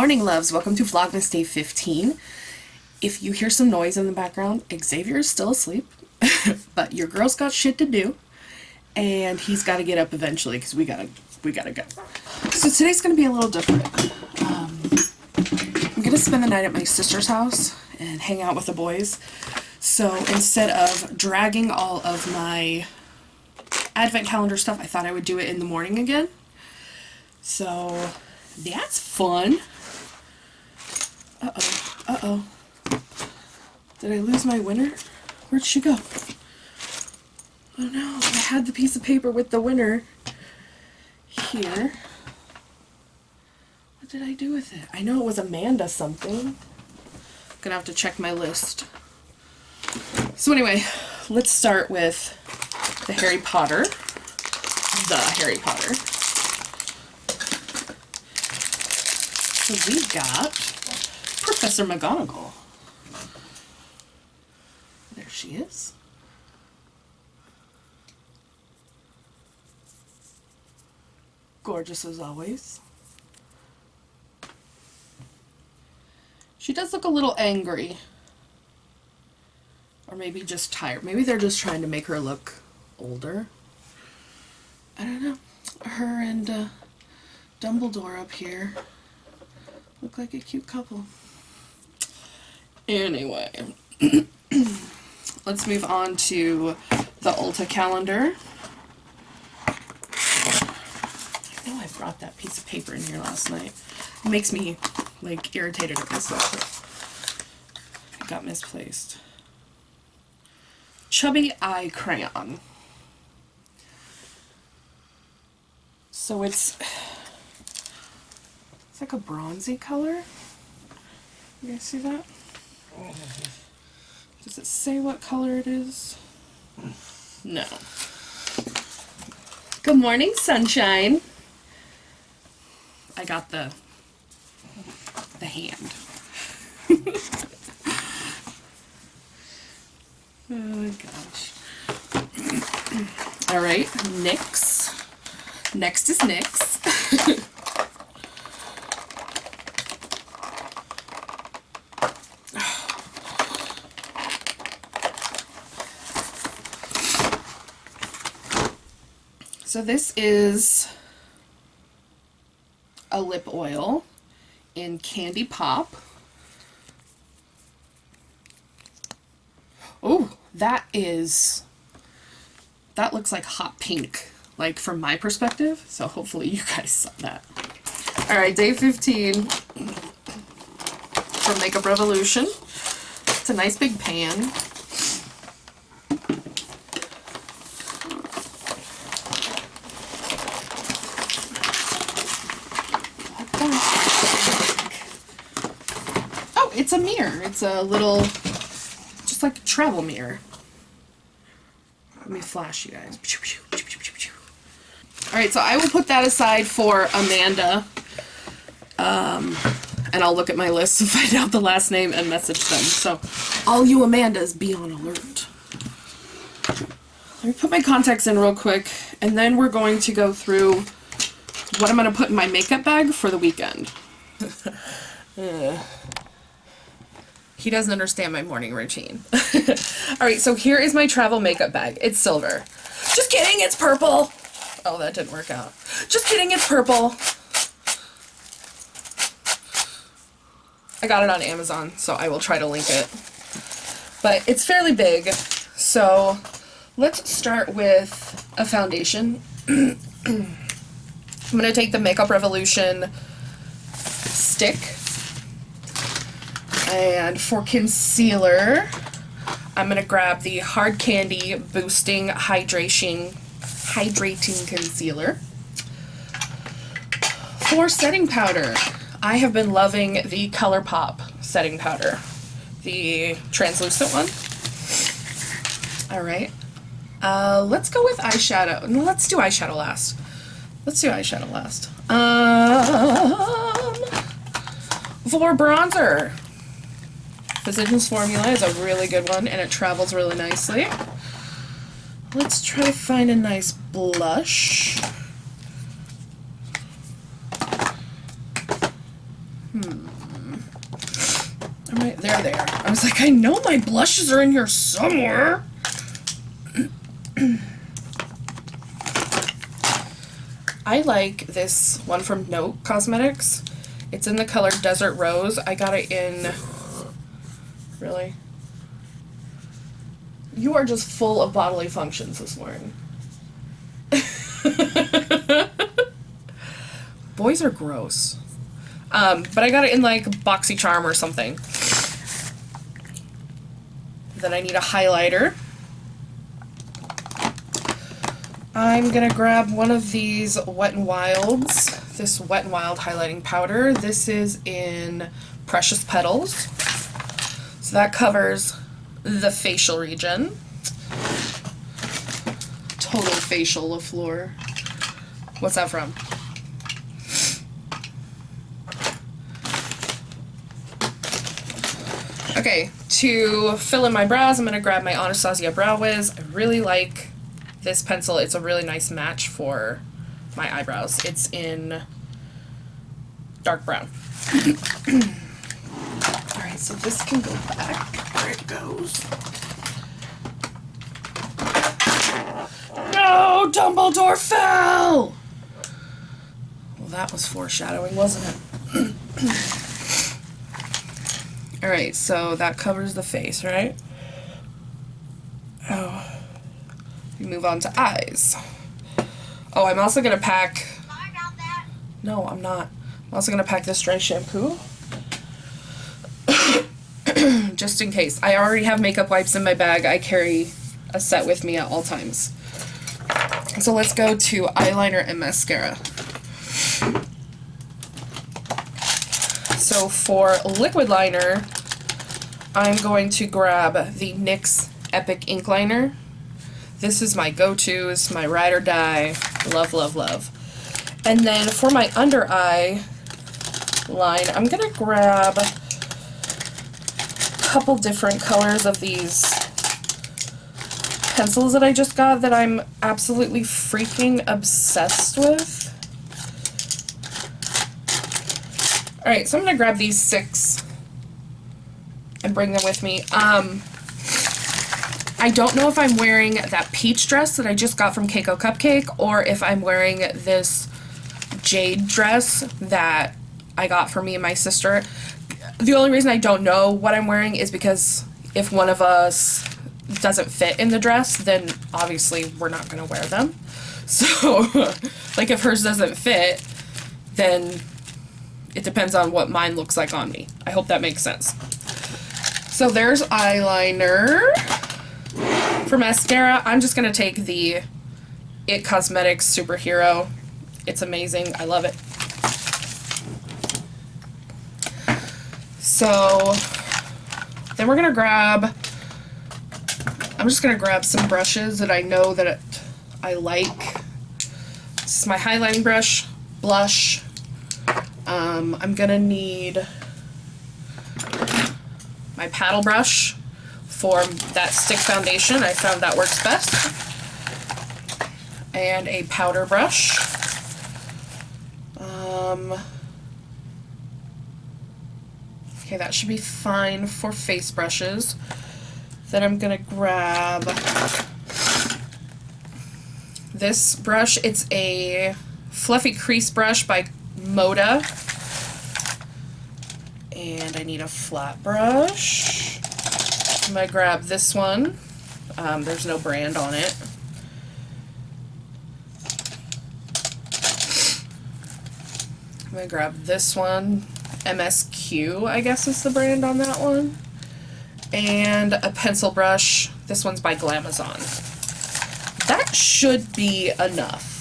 morning, loves. Welcome to Vlogmas Day 15. If you hear some noise in the background, Xavier is still asleep, but your girl's got shit to do, and he's got to get up eventually because we gotta go. So today's gonna be a little different. I'm gonna spend the night at my sister's house and hang out with the boys. So instead of dragging all of my advent calendar stuff, I thought I would do it in the morning again. So that's fun. Uh-oh. Did I lose my winner? Where'd she go? Oh no, I had the piece of paper with the winner here. What did I do with it? I know it was Amanda something. Gonna have to check my list. So anyway, let's start with the Harry Potter. So we got Professor McGonagall. There she is. Gorgeous as always. She does look a little angry. Or maybe just tired. Maybe they're just trying to make her look older. I don't know. Her and Dumbledore up here look like a cute couple. Anyway, let's move on to the Ulta calendar. I know I brought that piece of paper in here last night. It makes me, like, irritated at myself. It got misplaced. Chubby Eye Crayon. So it's like a bronzy color. You guys see that? Does it say what color it is? No. Good morning, sunshine. I got the hand. Oh my gosh. All right, NYX. Next is NYX. So this is a lip oil in Candy Pop. Oh, that looks like hot pink, like from my perspective. So hopefully you guys saw that. All right, day 15 from Makeup Revolution. It's a nice big pan. Oh, it's a mirror. It's a little, just like a travel mirror. Let me flash you guys. Alright, so I will put that aside for Amanda. And I'll look at my list to find out the last name and message them. So, all you Amandas, be on alert. Let me put my contacts in real quick, and then we're going to go through what I'm going to put in my makeup bag for the weekend. He doesn't understand my morning routine. Alright, so here is my travel makeup bag. It's silver. Just kidding, it's purple! Oh, that didn't work out. Just kidding, it's purple. I got it on Amazon, so I will try to link it. But it's fairly big, so let's start with a foundation. I'm going to take the Makeup Revolution stick. And for concealer, I'm going to grab the Hard Candy Boosting Hydrating Concealer. For setting powder, I have been loving the ColourPop setting powder. The translucent one. Alright. Let's go with eyeshadow. No, let's do eyeshadow last. For bronzer, Physicians Formula is a really good one, and it travels really nicely. Let's try to find a nice blush. they? They're there. I was like, I know my blushes are in here somewhere. I like this one from Note Cosmetics. It's in the color Desert Rose. I got it in... Really? You are just full of bodily functions this morning. Boys are gross. But I got it in like BoxyCharm or something. Then I need a highlighter. I'm gonna grab one of these Wet n Wilds, this Wet n Wild highlighting powder. This is in Precious Petals. So that covers the facial region. Total Facial LaFleur. What's that from? Okay, to fill in my brows, I'm gonna grab my Anastasia Brow Wiz. I really like this pencil. It's a really nice match for my eyebrows. It's in dark brown. Alright, so this can go back. There it goes. No! Dumbledore fell! Well, that was foreshadowing, wasn't it? Alright, so that covers the face, right? Oh. We move on to eyes. Oh, I'm also going to pack... Sorry about that. No, I'm not. I'm also going to pack this dry shampoo. Just in case. I already have makeup wipes in my bag. I carry a set with me at all times. So let's go to eyeliner and mascara. So for liquid liner, I'm going to grab the NYX Epic Ink Liner. This is my go-to, it's my ride or die, love, love, love. And then for my under eye line, I'm gonna grab a couple different colors of these pencils that I just got that I'm absolutely freaking obsessed with. Alright, so I'm gonna grab these 6 and bring them with me. I don't know if I'm wearing that peach dress that I just got from Keiko Cupcake or if I'm wearing this jade dress that I got for me and my sister. The only reason I don't know what I'm wearing is because if one of us doesn't fit in the dress, then obviously we're not going to wear them. So, like if hers doesn't fit, then it depends on what mine looks like on me. I hope that makes sense. So there's eyeliner. For mascara, I'm just going to take the It Cosmetics Superhero. It's amazing. I love it. So then we're going to grab, I'm just going to grab some brushes that I know that I like. This is my highlighting brush, blush. I'm going to need my paddle brush for that stick foundation. I found that works best. And a powder brush. Okay, that should be fine for face brushes. Then I'm gonna grab this brush. It's a fluffy crease brush by Moda. And I need a flat brush. I'm going to grab this one. There's no brand on it. I'm going to grab this one. MSQ, I guess is the brand on that one. And a pencil brush. This one's by Glamazon. That should be enough.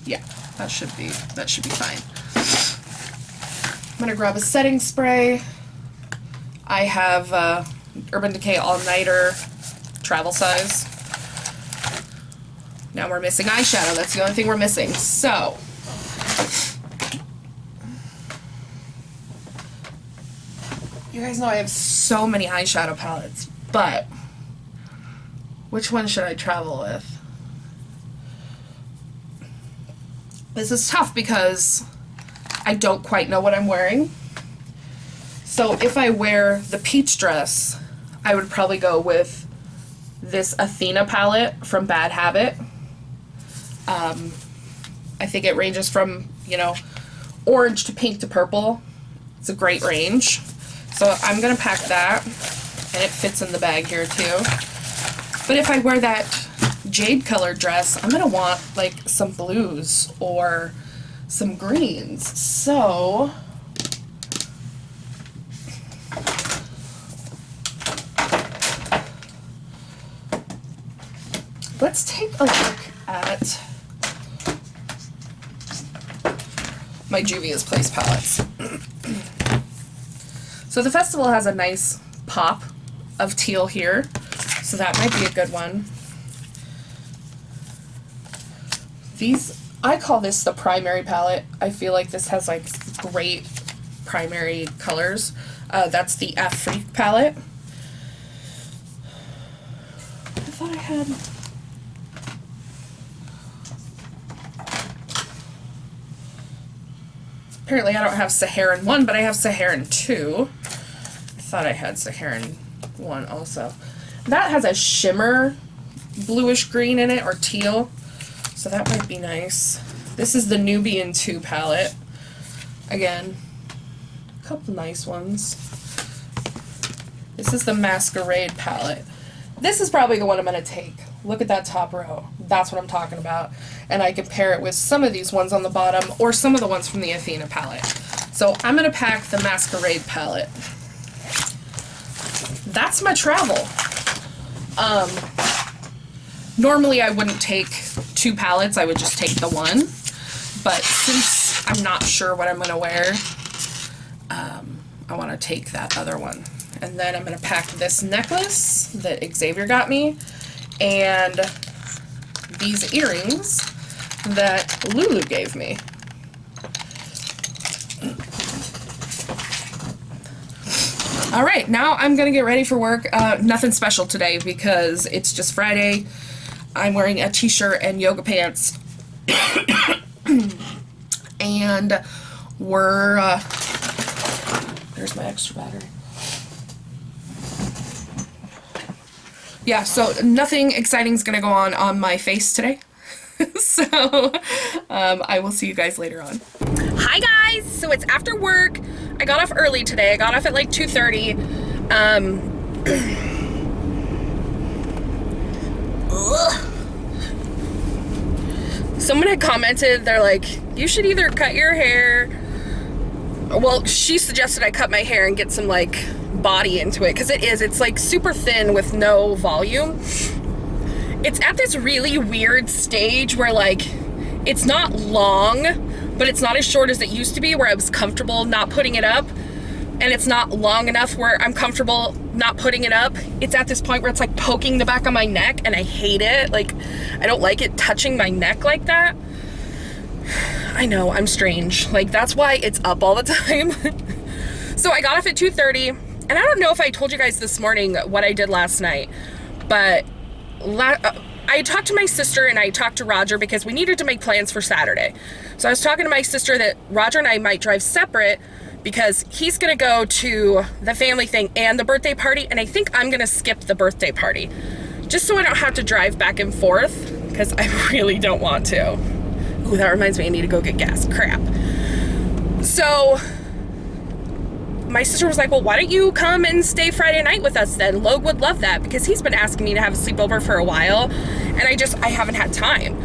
Yeah, that should be fine. I'm going to grab a setting spray. I have Urban Decay All Nighter travel size. Now we're missing eyeshadow. That's the only thing we're missing. So, you guys know I have so many eyeshadow palettes, but which one should I travel with? This is tough because I don't quite know what I'm wearing. So if I wear the peach dress, I would probably go with this Athena palette from Bad Habit. I think it ranges from, you know, orange to pink to purple. It's a great range. So I'm going to pack that, and it fits in the bag here too. But if I wear that jade colored dress, I'm going to want like some blues or some greens. So let's take a look at my Juvia's Place palettes. So the festival has a nice pop of teal here, so that might be a good one. These, I call this the primary palette. I feel like this has like great primary colors. That's the Freak palette. I thought I had... Apparently I don't have Saharan 1, but I have Saharan 2. I thought I had Saharan 1 also. That has a shimmer bluish green in it, or teal, so that might be nice. This is the Nubian 2 palette. Again, a couple nice ones. This is the Masquerade palette. This is probably the one I'm going to take. Look at that top row. That's what I'm talking about. And I can pair it with some of these ones on the bottom or some of the ones from the Athena palette. So I'm going to pack the Masquerade palette. That's my travel. Normally I wouldn't take 2 palettes. I would just take the one. But since I'm not sure what I'm going to wear, I want to take that other one. And then I'm going to pack this necklace that Xavier got me, and these earrings that Lulu gave me. All right, now I'm gonna get ready for work. Nothing special today because it's just Friday. I'm wearing a t-shirt and yoga pants. And we're, there's my extra battery. Yeah, so nothing exciting is going to go on my face today. So I will see you guys later on. Hi guys! So it's after work. I got off early today. I got off at like 2:30. Someone had commented, they're like, you should either cut your hair. Well, she suggested I cut my hair and get some like body into it, because it's like super thin with no volume. It's at this really weird stage where like it's not long, but it's not as short as it used to be, where I was comfortable not putting it up, and it's not long enough where I'm comfortable not putting it up. It's at this point where it's like poking the back of my neck, and I hate it. Like, I don't like it touching my neck like that. I know, I'm strange. Like, that's why it's up all the time. So I got off at 2:30, and I don't know if I told you guys this morning what I did last night, but I talked to my sister and I talked to Roger because we needed to make plans for Saturday. So I was talking to my sister that Roger and I might drive separate because he's gonna go to the family thing and the birthday party, and I think I'm gonna skip the birthday party just so I don't have to drive back and forth, because I really don't want to. Ooh, that reminds me, I need to go get gas. Crap. So my sister was like, well, why don't you come and stay Friday night with us then? Logue would love that, because he's been asking me to have a sleepover for a while, and I haven't had time.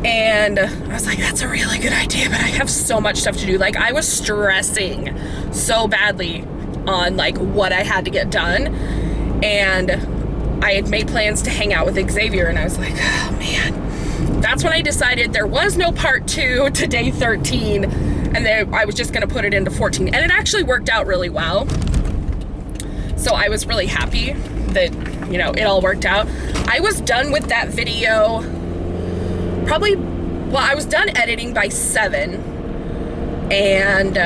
And I was like, that's a really good idea, but I have so much stuff to do. Like, I was stressing so badly on like what I had to get done, and I had made plans to hang out with Xavier, and I was like, oh man. That's when I decided there was no part 2 to day 13, and then I was just gonna put it into 14, and it actually worked out really well. So I was really happy that, you know, it all worked out. I was done with that video probably, well, I was done editing by 7, and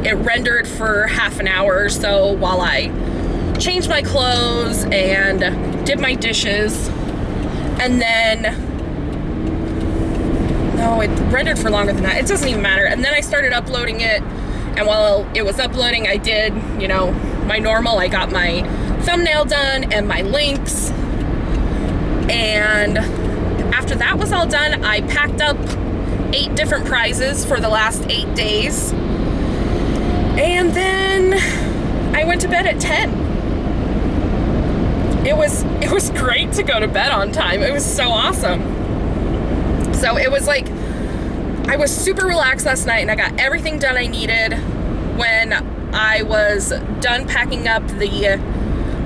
it rendered for half an hour or so while I changed my clothes and did my dishes, and then, no, it rendered for longer than that. It doesn't even matter. And then I started uploading it, And while it was uploading, I did, you know, my normal. I got my thumbnail done and my links. And after that was all done, I packed up 8 different prizes for the last 8 days. And then I went to bed at 10. It was great to go to bed on time. It was so awesome. So it was like, I was super relaxed last night and I got everything done I needed. When I was done packing up the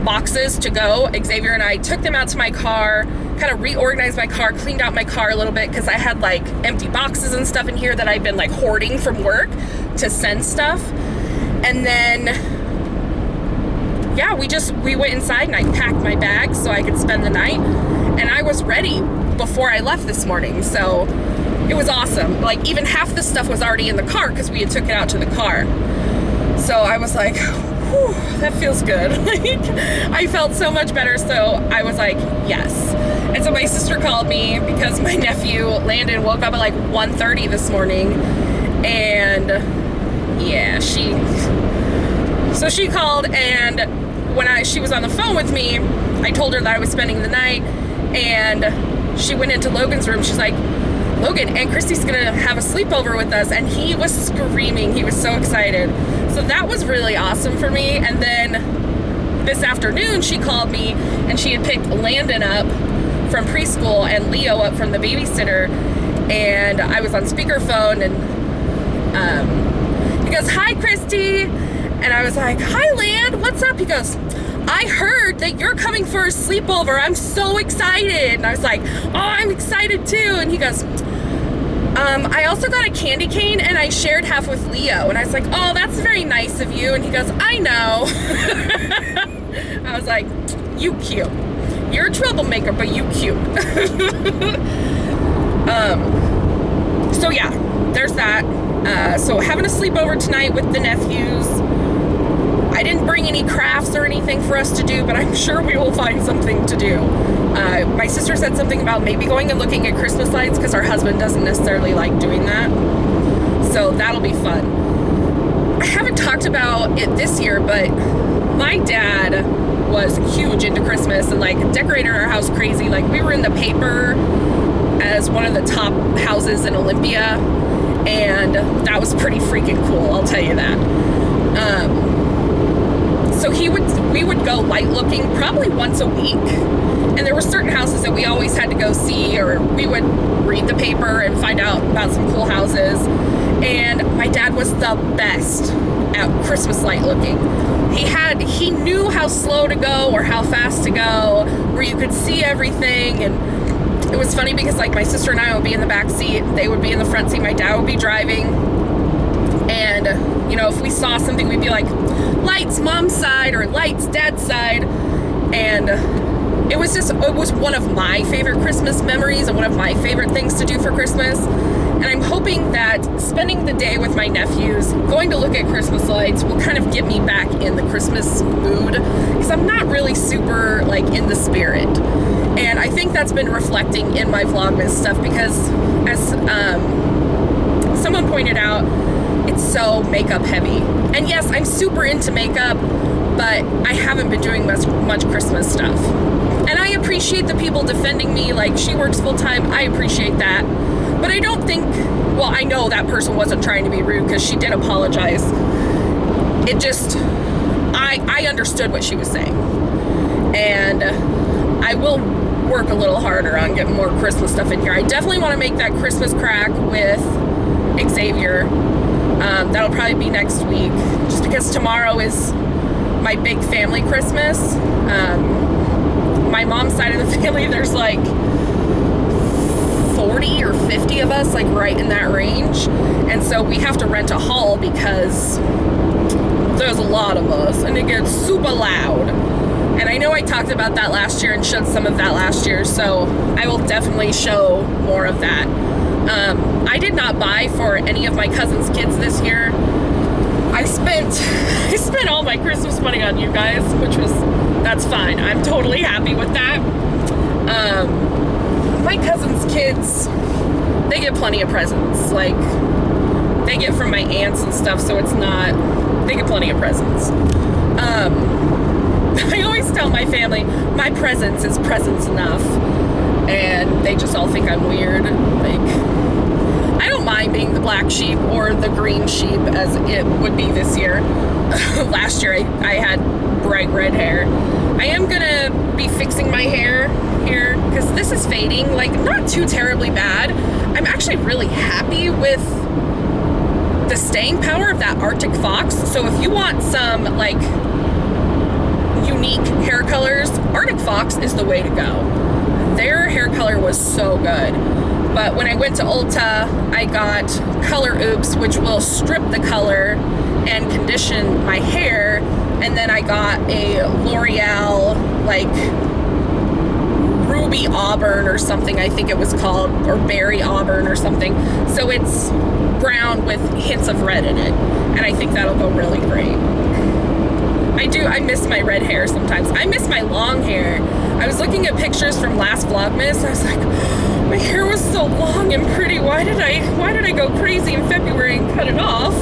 boxes to go, Xavier and I took them out to my car, kind of reorganized my car, cleaned out my car a little bit because I had like empty boxes and stuff in here that I'd been like hoarding from work to send stuff. And then yeah, we went inside and I packed my bag so I could spend the night, and I was ready before I left this morning. So it was awesome. Like even half the stuff was already in the car because we had took it out to the car. So I was like, whew, that feels good. Like I felt so much better. So I was like, yes. And so my sister called me because my nephew Landon woke up at like 1:30 this morning, and yeah, she called, and when she was on the phone with me, I told her that I was spending the night, and she went into Logan's room. She's like, Logan, Aunt Christy's gonna have a sleepover with us, and he was screaming. He was so excited. So that was really awesome for me. And then this afternoon, she called me, and she had picked Landon up from preschool and Leo up from the babysitter, and I was on speakerphone, and he goes, hi, Christy. And I was like, hi, Land, what's up? He goes, I heard that you're coming for a sleepover. I'm so excited. And I was like, oh, I'm excited too. And he goes, I also got a candy cane and I shared half with Leo. And I was like, oh, that's very nice of you. And he goes, I know. I was like, you cute. You're a troublemaker, but you cute. So yeah, there's that. So having a sleepover tonight with the nephews. I didn't bring any crafts or anything for us to do, but I'm sure we will find something to do. My sister said something about maybe going and looking at Christmas lights because her husband doesn't necessarily like doing that. So that'll be fun. I haven't talked about it this year, but my dad was huge into Christmas and like decorated our house crazy. Like we were in the paper as one of the top houses in Olympia, and that was pretty freaking cool, I'll tell you that. So we would go light looking probably once a week, and there were certain houses that we always had to go see, or we would read the paper and find out about some cool houses. And my dad was the best at Christmas light looking. He knew how slow to go or how fast to go, where you could see everything. And it was funny because like my sister and I would be in the back seat, they would be in the front seat, my dad would be driving. And, you know, if we saw something, we'd be like, lights mom's side or lights dad's side. And it was one of my favorite Christmas memories and one of my favorite things to do for Christmas. And I'm hoping that spending the day with my nephews, going to look at Christmas lights, will kind of get me back in the Christmas mood, because I'm not really super like in the spirit. And I think that's been reflecting in my Vlogmas stuff, because as someone pointed out, it's so makeup heavy. And yes, I'm super into makeup, but I haven't been doing much Christmas stuff. And I appreciate the people defending me, like she works full time, I appreciate that. But I don't think, well, I know that person wasn't trying to be rude because she did apologize. It just, I understood what she was saying. And I will work a little harder on getting more Christmas stuff in here. I definitely want to make that Christmas crack with Xavier. That'll probably be next week, just because tomorrow is my big family Christmas. My mom's side of the family, there's like 40 or 50 of us, like right in that range. And so we have to rent a hall because there's a lot of us and it gets super loud. And I know I talked about that last year and showed some of that last year, so I will definitely show more of that. I did not buy for any of my cousin's kids this year. I spent all my Christmas money on you guys, that's fine. I'm totally happy with that. My cousin's kids, they get plenty of presents. Like, they get from my aunts and stuff, so it's not, they get plenty of presents. I always tell my family, my presence is presents enough, and they just all think I'm weird. Like, I don't mind being the black sheep or the green sheep as it would be this year. Last year I had bright red hair. I am gonna be fixing my hair here because this is fading, like not too terribly bad. I'm actually really happy with the staying power of that Arctic Fox. So if you want some like unique hair colors, Arctic Fox is the way to go. Their hair color was so good. But when I went to Ulta, I got Color Oops, which will strip the color and condition my hair. And then I got a L'Oreal, like, Ruby Auburn or something, I think it was called, or Berry Auburn or something. So it's brown with hints of red in it. And I think that'll go really great. I miss my red hair sometimes. I miss my long hair. I was looking at pictures from last Vlogmas. I was like, my hair was so long and pretty. Why did I go crazy in February and cut it off?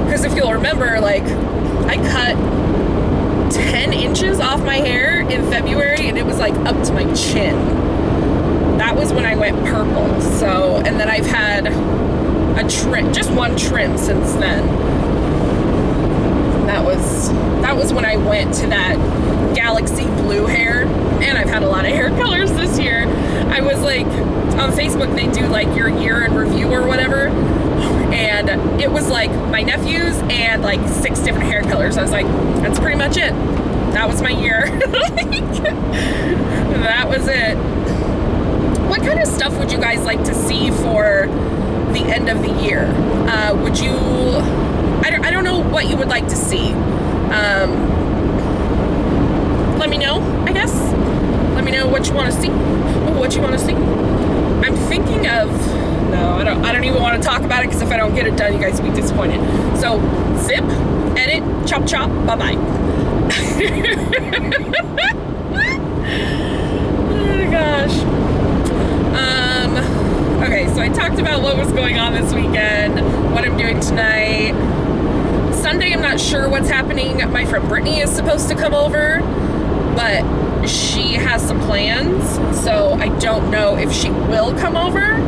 Because if you'll remember, like, I cut 10 inches off my hair in February and it was like up to my chin. That was when I went purple. So, and then I've had a trim, just one trim since then. That was when I went to that galaxy blue hair, and I've had a lot of hair colors this year. I was like, on Facebook they do like your year in review or whatever, and it was like my nephews and like 6 different hair colors. I was like, that's pretty much it. That was my year. That was it. What kind of stuff would you guys like to see for the end of the year? Would you, I don't know what you would like to see. Let me know, I guess. Let me know what you want to see. What you want to see. I'm thinking of, no, I don't even want to talk about it because if I don't get it done, you guys will be disappointed. So, zip, edit, chop chop, bye-bye. Oh gosh. Okay, so I talked about what was going on this weekend, what I'm doing tonight. Sunday, I'm not sure what's happening. My friend Brittany is supposed to come over, but she has some plans, so I don't know if she will come over.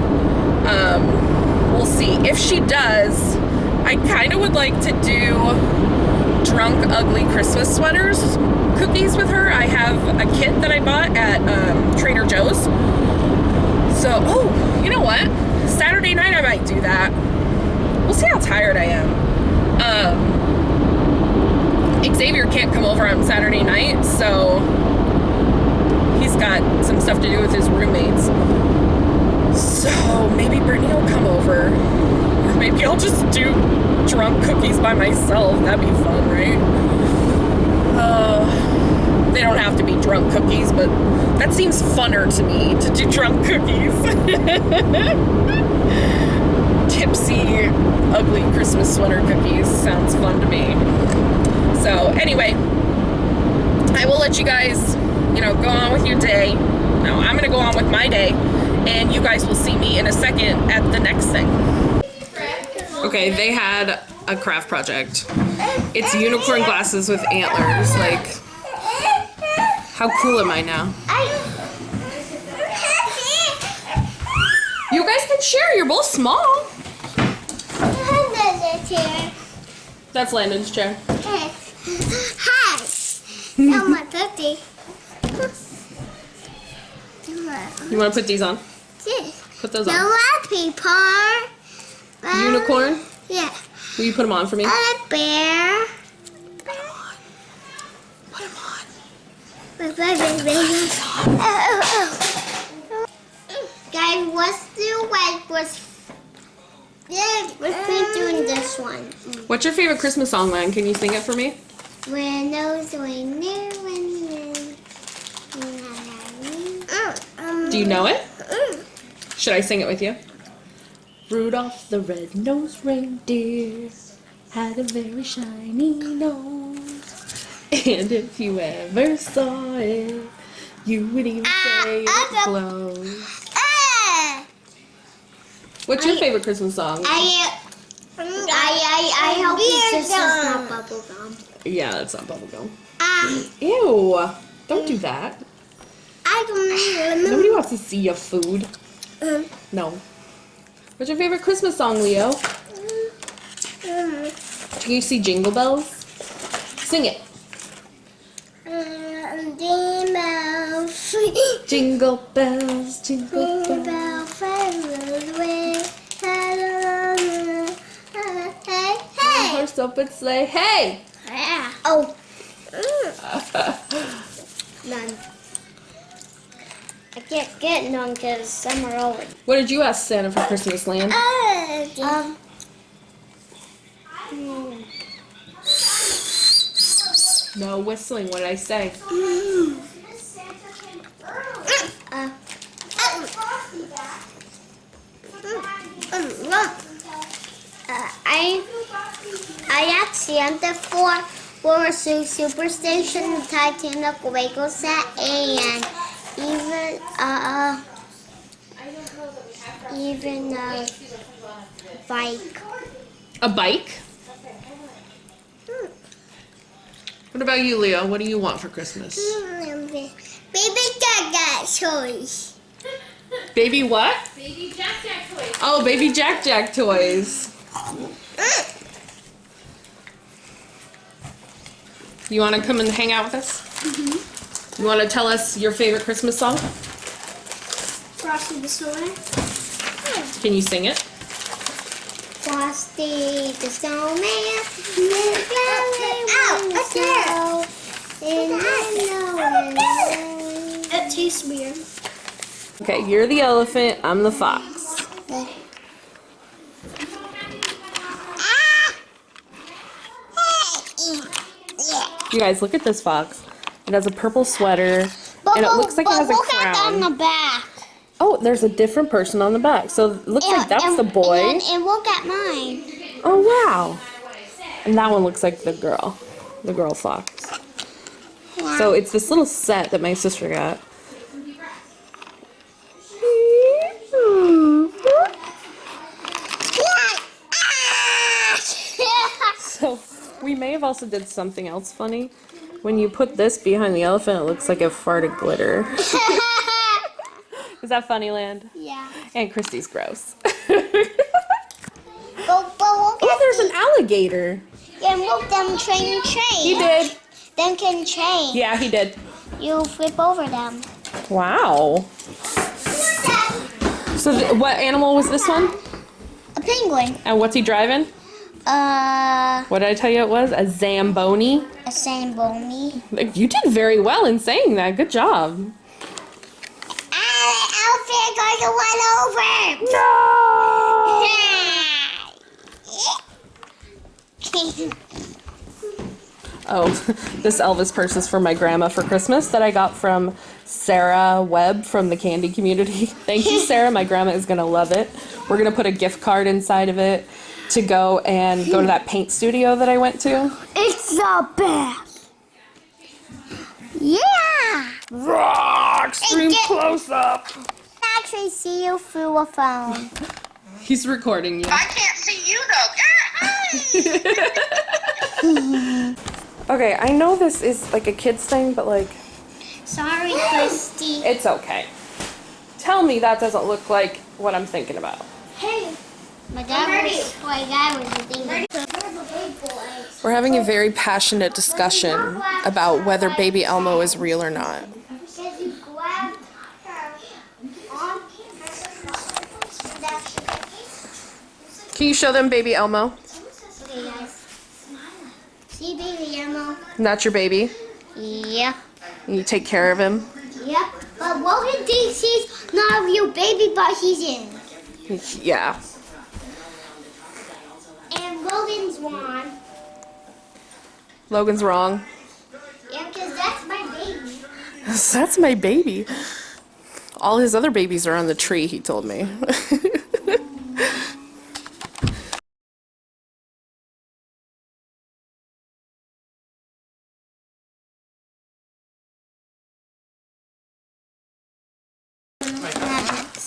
We'll see. If she does, I kind of would like to do drunk ugly Christmas sweaters cookies with her. I have a kit that I bought at Trader Joe's. So, oh, you know what? Saturday night I might do that. We'll see how tired I am. Xavier can't come over on Saturday night, so he's got some stuff to do with his roommates. So maybe Brittany will come over, or maybe I'll just do drunk cookies by myself. That'd be fun, right? They don't have to be drunk cookies, but that seems funner to me to do drunk cookies. Tipsy, ugly Christmas sweater cookies sounds fun to me. So anyway, I will let you guys, go on with your day. No, I'm gonna go on with my day, and you guys will see me in a second at the next thing. Okay, they had a craft project. It's unicorn glasses with antlers. Like, how cool am I now? You guys can share, you're both small. That's Landon's chair. Hi. I'm a puppy. You want to put these on? Yeah. Put those on. No more people. Unicorn? Yeah. Will you put them on for me? A bear. Put them on. Put them on. Guys, what's the white was? Yeah, we're doing this one. What's your favorite Christmas song, Lan? Can you sing it for me? Windows, window. Do you know it? Should I sing it with you? Rudolph the red-nosed reindeer had a very shiny nose. And if you ever saw it, you would even say it glows. What's your favorite Christmas song? I hope this is not bubble gum. Yeah, that's not bubble gum. Ah. Ew. Don't do that. I don't know. Nobody wants to see your food. No. What's your favorite Christmas song, Leo? Can you see Jingle Bells? Sing it. Jingle bells, jingle bells. Hey. Horse open sleigh. Hey! Yeah. Oh. None. I can't get none because some are over. What did you ask Santa for Christmas, Land? No whistling. What did I say? I asked Santa for a Superstation, Titanic Lego set, and even a bike. A bike? What about you, Leo? What do you want for Christmas? Baby Gaga toys. Baby what? Baby Jack Jack toys. Oh, baby Jack Jack toys. You want to come and hang out with us? You want to tell us your favorite Christmas song? Frosty the Snowman. Can you sing it? Frosty the Snowman. It tastes weird. Okay, you're the elephant, I'm the fox. You guys, look at this fox. It has a purple sweater, and it looks like it has a look at on crown. the back. Oh, there's a different person on the back. So it looks like that's the boy. And look at mine. Oh, wow. And that one looks like the girl fox. Wow. So it's this little set that my sister got. So we may have also did something else funny. When you put this behind the elephant, it looks like it farted glitter. Is that funny, Land? Yeah. And Christy's gross. Oh, There's an alligator. and look, them train. He did. Them can train. Yeah, he did. You flip over them. Wow. So what animal was this one? A penguin. And what's he driving? What did I tell you it was? A Zamboni? A Zamboni. You did very well in saying that. Good job. Elephant going to run over. No! Oh, this Elvis purse is for my grandma for Christmas that I got from Sarah Webb from the Kandy community. Thank you, Sarah. My grandma is going to love it. We're going to put a gift card inside of it to go to that paint studio that I went to. It's the best. Yeah. Extreme close up. I actually see you through a phone. He's recording you. I can't see you though. Okay, I know this is like a kid's thing, but like, Sorry, Christy. it's okay. Tell me that doesn't look like what I'm thinking about. Hey. My dad was thinking. We're having a very passionate discussion about whether baby Elmo is real or not. Because you grabbed her on Can you show them baby Elmo? Okay, guys. See baby Elmo? That's your baby? Yeah. And you take care of him? Yep. But Logan thinks he's not a real baby, but he's in. Yeah. And Logan's won. Logan's wrong. Yeah, because that's my baby. That's my baby. All his other babies are on the tree, he told me.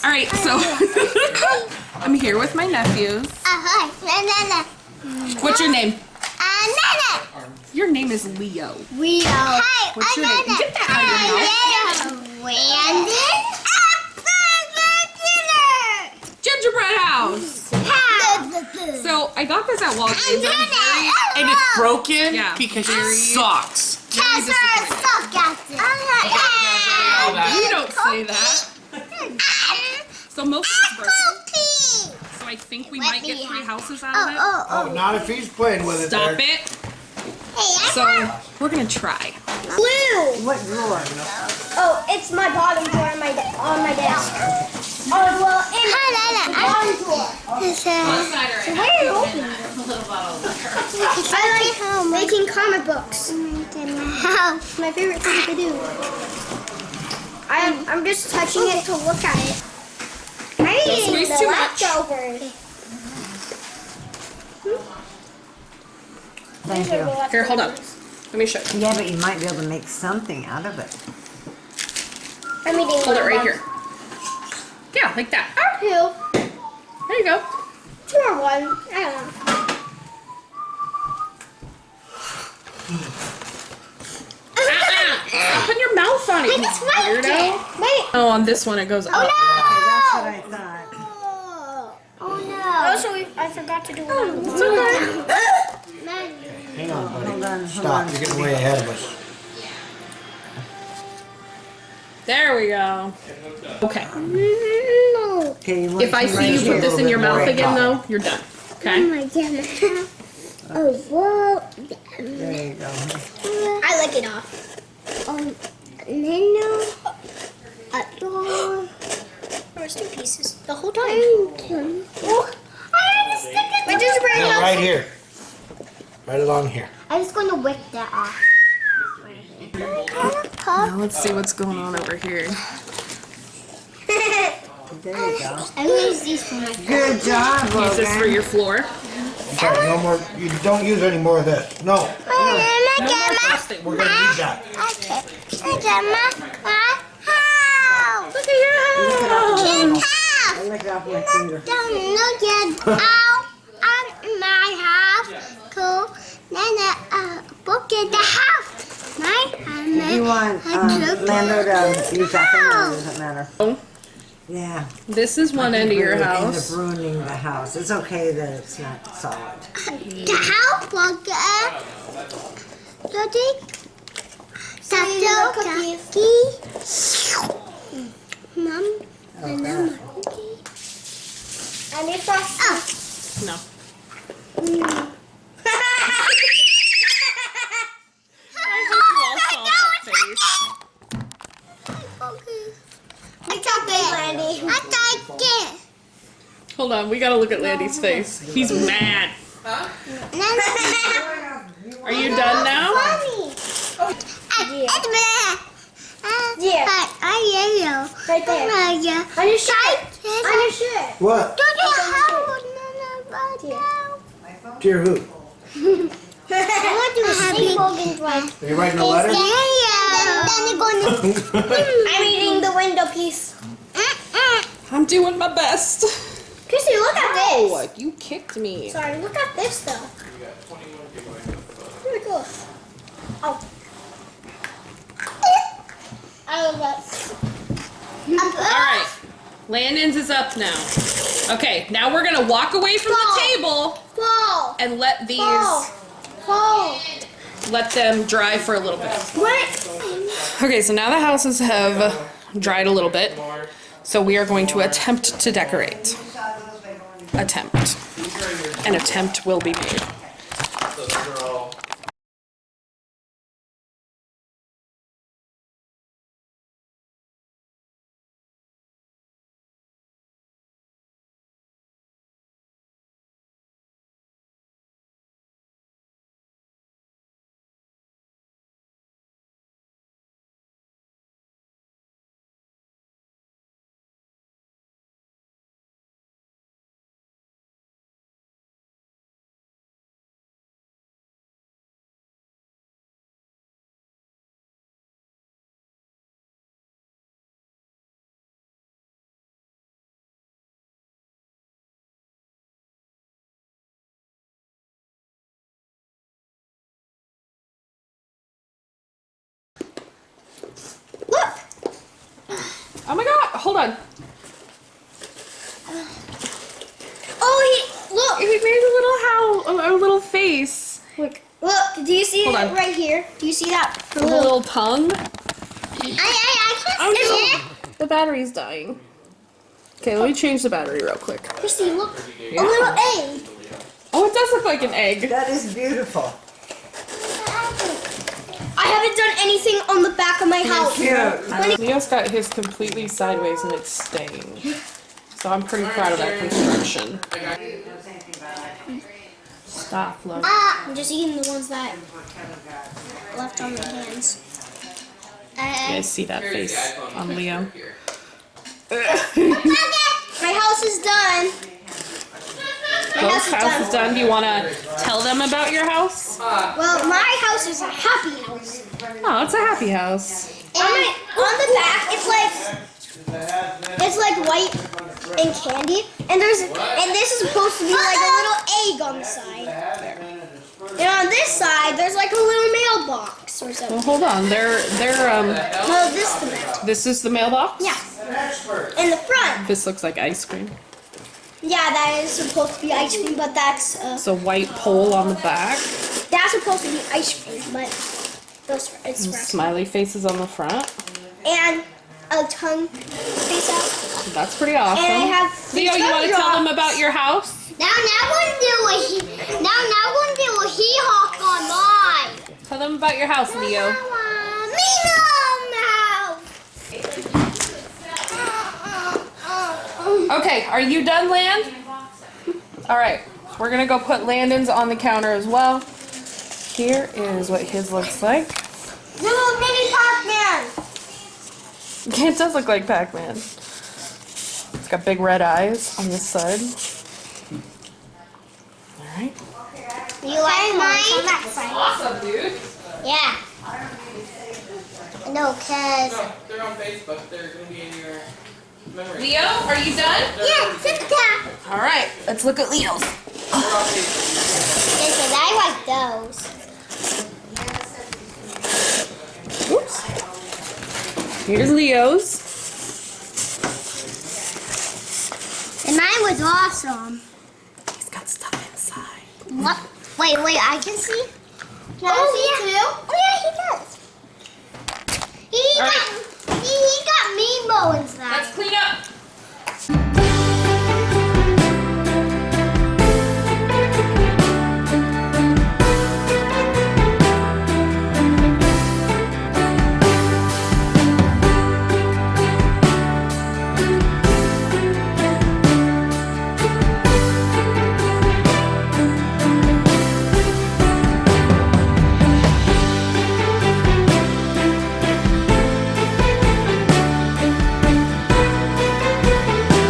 All right, so I'm here with my nephews. Hi. What's your name? Nana. Your name is Leo. Leo. Hey, What's your name? Get that out of your mouth. Gingerbread house. So I got this at Walgreens. And it's broken Yeah. because it sucks. Cancer suck at it. You don't say that. So most of it's broken. So I think we might get 3 houses out of it. Oh, not if he's playing with it. Stop there. it. So we're gonna try. Blue. What drawer? Oh, it's my bottom drawer on my desk. Oh, well, in my bottom drawer. So where are you opening it? I like making comic books. It's my favorite thing to do. I'm just touching it to look at it. I'm eating squeeze the too much. leftovers. Thank you. Here, hold on. Let me show you. Yeah, but you might be able to make something out of it. I'm eating Hold it one right of here. Yeah, like that. them. Two. There you go. 2 or 1. I don't know. Stop putting your mouth on it, you It's right weirdo. there. Wait. Oh, on this one it goes up. Okay, that's what I thought. Oh no. Also, I forgot to do one. It's okay. Hang on, buddy. Hold on, hold Stop. on. You're getting way ahead of us. There we go. Okay. No. Okay, you want If I to see you Just put a this in little your bit more mouth on again, top. though, you're done. Oh Okay? my god. Oh, whoa. There you go. I lick it off. Nino. There was 2 pieces the whole time. Oh, I had to stick it. Wait, gingerbread No, house. right here. Right along here. I'm just going to wick that off. Now let's see what's going on over here. There you go. I'm going to use these for my Good job, Use this for Logan. your floor. Okay, no more. You don't use any more of this. No. No more frosting. We're gonna need that. Okay. Look at my house. Look at your house. I lick it off my finger. Don't look at my house. Cool. Then book at the house. My house. You want Lando to use that thing, or does it matter? Yeah. This is one end of your We would house. end up ruining the house. It's okay that it's not solid. The house pocket. Daddy. Cookie. Mom. Okay. And it's frosty. No. I took it, Landy. I took it. Hold on, we gotta look at Landy's face. He's mad. Are you done now? Yeah. Right there. On your shirt. On your shirt. What? Dear who? I want to do a sleepwalking drive. Are you writing a letter? I'm eating the window piece. I'm doing my best. Chrissy, look at Oh, this. you kicked me. Sorry, look at this though. Really cool. Oh. I love that. Alright. Landon's is up now. Okay, now we're gonna walk away from the table Fall. and let these Fall. let them dry for a little bit. What? Okay, so now the houses have dried a little bit. So we are going to attempt to decorate. Attempt. An attempt will be made. hold on. Oh, look. He made a little face. Look. Look, do you see Hold it on. right here? Do you see that? The little tongue. I can't see it. The battery's dying. Okay, let me change the battery real quick. Christy, look. Yeah. A little egg. Oh, it does look like an egg. That is beautiful. I haven't done anything on the back of my house. Cute. Leo's got his completely sideways and it's staying. So I'm pretty proud of that construction. Stop, love. I'm just eating the ones that left on my hands. You guys see that face on Leo? My house is done. Love's house is done. Do you want to tell them about your house? Well, my house is a happy house. Oh, it's a happy house. And on the back, it's like white and candy, and this is supposed to be like a little egg on the side. And on this side, there's like a little mailbox or something. Well, hold on. No, this is the mailbox. This is the mailbox? Yeah. In the front. This looks like ice cream. Yeah, that is supposed to be ice cream, but that's It's a white pole on the back. that's supposed to be ice cream, but it's fresh. Smiley faces on the front. And a tongue face out. That's pretty awesome. And I have Leo, you want to tell them about your house? Now we're gonna do a hee hawk on mine. Tell them about your house, Leo. Okay, are you done, Land? All right, we're gonna go put Landon's on the counter as well. Here is what his looks like. Little mini Pac-Man. It does look like Pac-Man. It's got big red eyes on this side. All right. You like mine? On that side. Awesome, dude. Yeah. No, cause. They're on Facebook. They're gonna be in your memory. Leo, are you done? Yeah, sit down. All right, let's look at Leo's. Because I like those. Oops. Here's Leo's. And mine was awesome. He's got stuff inside. What? Wait, I can see? Can I see too?